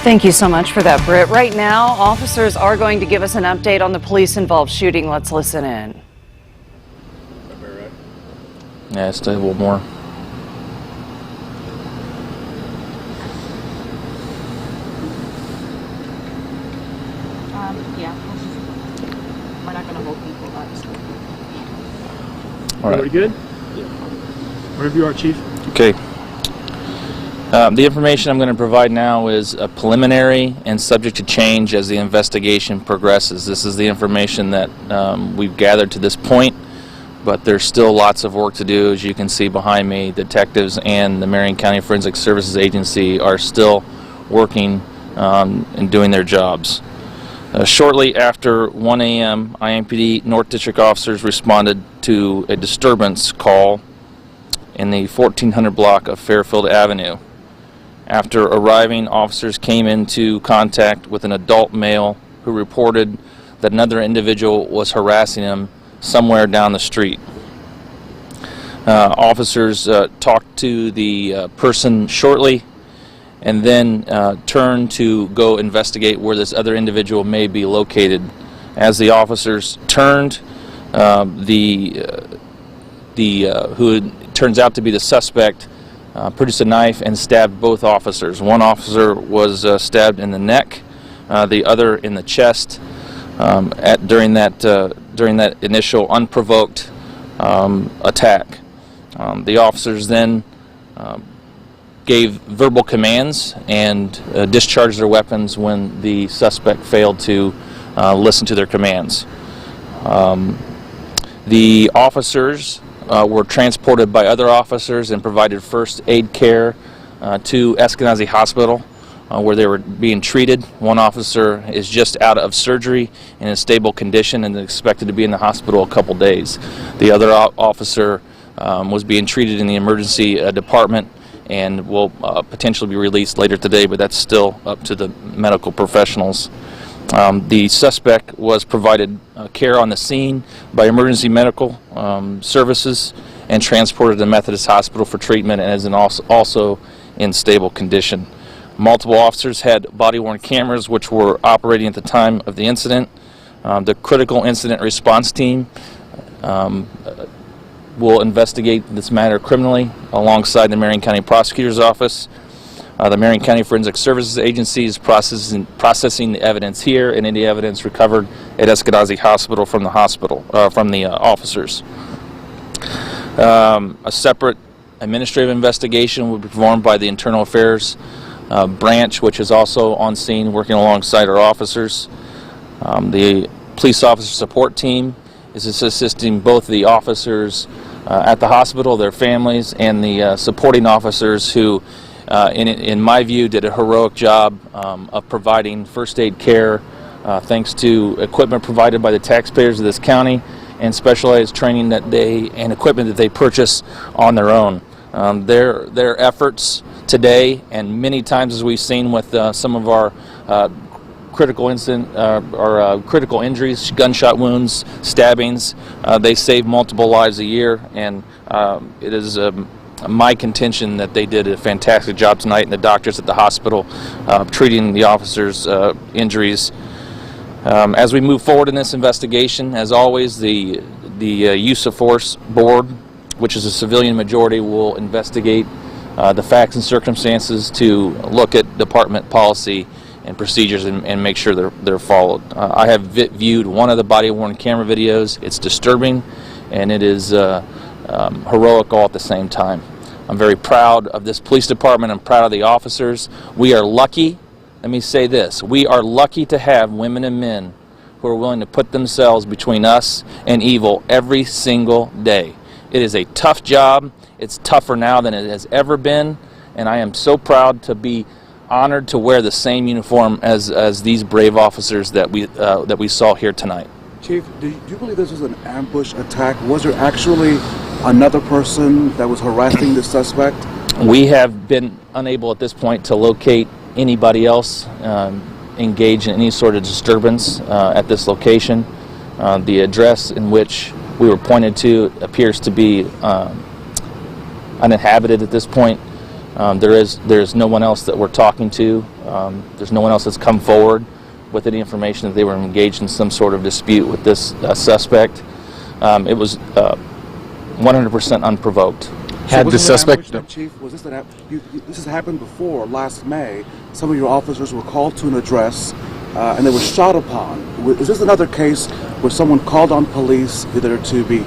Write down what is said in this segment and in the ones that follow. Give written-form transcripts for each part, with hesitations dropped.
Thank you so much for that, Britt. Right now, officers are going to give us an update on the police-involved shooting. Let's listen in. Yeah, stay a little more. Yeah, we're not going to hold people up. All right. Are we good? Yeah. Wherever you are, Chief. Okay. The information I'm going to provide now is a preliminary and subject to change as the investigation progresses. This is the information that we've gathered to this point, but there's still lots of work to do. As you can see behind me, detectives and the Marion County Forensic Services Agency are still working and doing their jobs. Shortly after 1 a.m., IMPD North District officers responded to a disturbance call in the 1400 block of Fairfield Avenue. After arriving, officers came into contact with an adult male who reported that another individual was harassing him somewhere down the street. Officers talked to the person shortly and then turned to go investigate where this other individual may be located. As the officers turned, who turns out to be the suspect produced a knife and stabbed both officers. One officer was stabbed in the neck, the other in the chest during that initial unprovoked attack. The officers then gave verbal commands and discharged their weapons when the suspect failed to listen to their commands. The officers were transported by other officers and provided first aid care to Eskenazi Hospital where they were being treated. One officer is just out of surgery in a stable condition and expected to be in the hospital a couple days. The other officer was being treated in the emergency department and will potentially be released later today, but that's still up to the medical professionals. The suspect was provided care on the scene by emergency medical services and transported to Methodist Hospital for treatment and is also in stable condition. Multiple officers had body-worn cameras which were operating at the time of the incident. The critical incident response team will investigate this matter criminally alongside the Marion County Prosecutor's Office. The Marion County Forensic Services Agency is processing the evidence here and any evidence recovered at Eskenazi Hospital from the officers. A separate administrative investigation will be performed by the Internal Affairs branch, which is also on scene working alongside our officers. The police officer support team is assisting both the officers at the hospital, their families, and the supporting officers who in my view, did a heroic job of providing first aid care thanks to equipment provided by the taxpayers of this county and specialized training and equipment that they purchase on their own. Their efforts today, and many times as we've seen with some of our critical critical injuries, gunshot wounds, stabbings, they save multiple lives a year, and it is my contention that they did a fantastic job tonight, and the doctors at the hospital treating the officers' injuries. As we move forward in this investigation, as always, the Use of Force Board, which is a civilian majority, will investigate the facts and circumstances to look at department policy and procedures and make sure they're followed. I have viewed one of the body-worn camera videos. It's disturbing, and it is heroic all at the same time. I'm very proud of this police department. I'm proud of the officers. We are lucky, let me say this, we are lucky to have women and men who are willing to put themselves between us and evil every single day. It is a tough job. It's tougher now than it has ever been, and I am so proud to be honored to wear the same uniform as these brave officers that we saw here tonight. Chief, do you believe this was an ambush attack? Was there actually another person that was harassing the suspect? We have been unable at this point to locate anybody else engaged in any sort of disturbance at this location. The address in which we were pointed to appears to be uninhabited at this point. There is no one else that we're talking to There's no one else that's come forward with any information that they were engaged in some sort of dispute with this suspect. It was 100% unprovoked. Had was the this an suspect... ambush then, Chief, was this this has happened before? Last May, some of your officers were called to an address, and they were shot upon. Is this another case where someone called on police either to be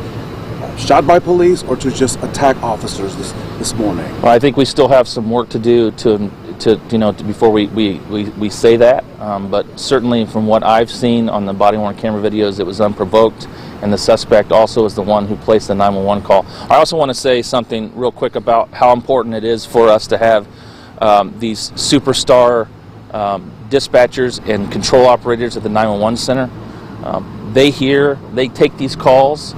shot by police or to just attack officers this morning? Well, I think we still have some work to do before we say that. But certainly, from what I've seen on the body-worn camera videos, it was unprovoked. And the suspect also is the one who placed the 911 call. I also want to say something real quick about how important it is for us to have these superstar dispatchers and control operators at the 911 center. They take these calls,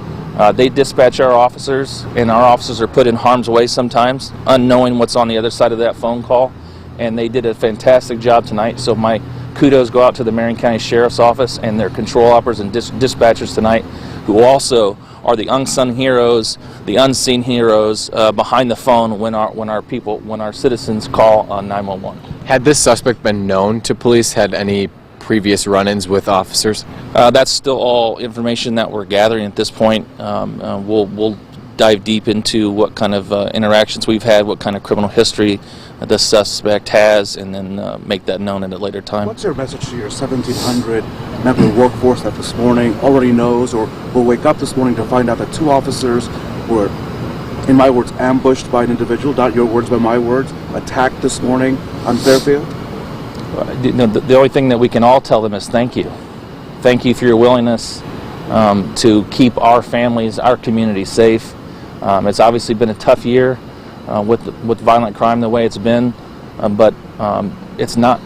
they dispatch our officers, and our officers are put in harm's way sometimes, unknowing what's on the other side of that phone call. And they did a fantastic job tonight, so my kudos go out to the Marion County Sheriff's Office and their control operators and dispatchers tonight, who also are the unsung heroes, the unseen heroes behind the phone when our citizens call 911. Had this suspect been known to police? Had any previous run-ins with officers? That's still all information that we're gathering at this point. We'll dive deep into what kind of interactions we've had, what kind of criminal history the suspect has, and then make that known at a later time. What's your message to your 1,700 member workforce that this morning already knows or will wake up this morning to find out that two officers were, in my words, ambushed by an individual, not your words but my words, attacked this morning on Fairfield? The only thing that we can all tell them is thank you. Thank you for your willingness to keep our families, our community safe. It's obviously been a tough year with violent crime the way it's been, but it's not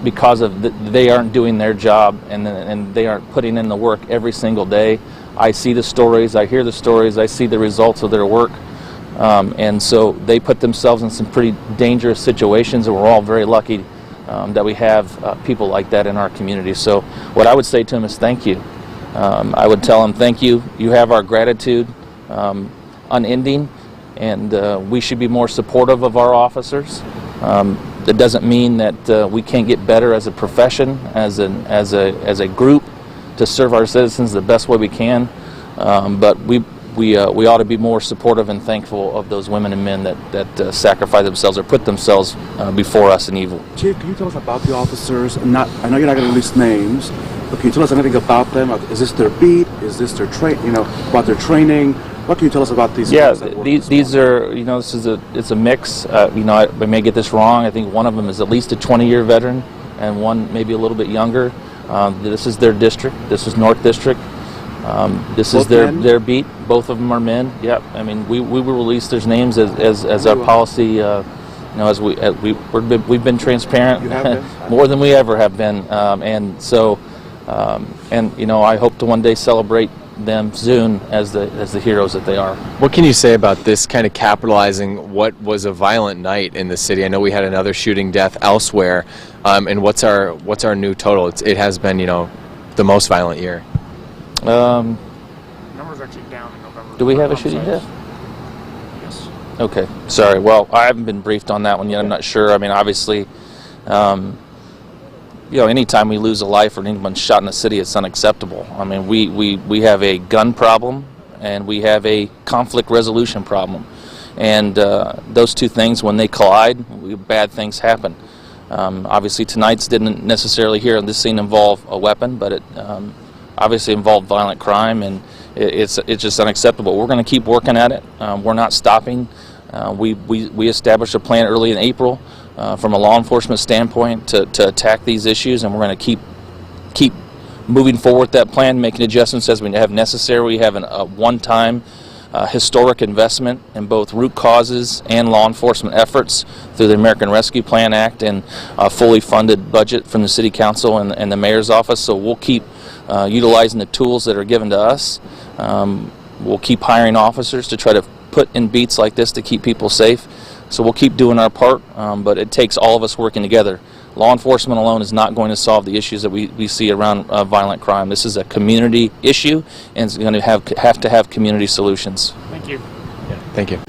because of they aren't doing their job and they aren't putting in the work every single day. I see the stories, I hear the stories, I see the results of their work, and so they put themselves in some pretty dangerous situations, and we're all very lucky that we have people like that in our community. So what I would say to them is thank you. I would tell them thank you. You have our gratitude unending, and we should be more supportive of our officers. That doesn't mean that we can't get better as a profession, as a group, to serve our citizens the best way we can. But we ought to be more supportive and thankful of those women and men that sacrifice themselves or put themselves before us in evil. Chief, can you tell us about the officers? I know you're not going to release names, but can you tell us anything about them? Is this their beat? Is this their about their training? What can you tell us about these? Yeah, these are, it's a mix. I may get this wrong. I think one of them is at least a 20-year veteran, and one maybe a little bit younger. This is their district. This is North District. This is their beat. Both of them are men. Yep. I mean, we will release their names as our policy. As we've been transparent. You have been? More than we ever have been, and so I hope to one day celebrate them soon as the heroes that they are. What can you say about this kind of capitalizing what was a violent night in the city? I know we had another shooting death elsewhere, and what's our new total? It has been the most violent year. Numbers actually down in November. Do we have a shooting death? Yes. Okay, sorry. Well, I haven't been briefed on that one yet. I'm not sure. I mean, obviously, anytime we lose a life or anyone's shot in the city, it's unacceptable. I mean, we have a gun problem and we have a conflict resolution problem. And those two things, when they collide, bad things happen. Obviously, tonight's didn't necessarily here on this scene involve a weapon, but it obviously involved violent crime, and it's just unacceptable. We're going to keep working at it. We're not stopping. We established a plan early in April from a law enforcement standpoint to attack these issues, and we're going to keep moving forward with that plan, making adjustments as we have necessary. We have a one-time historic investment in both root causes and law enforcement efforts through the American Rescue Plan Act and a fully funded budget from the City Council and the Mayor's office. So we'll keep utilizing the tools that are given to us. We'll keep hiring officers to try to put in beats like this to keep people safe. So we'll keep doing our part, but it takes all of us working together. Law enforcement alone is not going to solve the issues that we see around violent crime. This is a community issue, and it's going to have to have community solutions. Thank you. Thank you.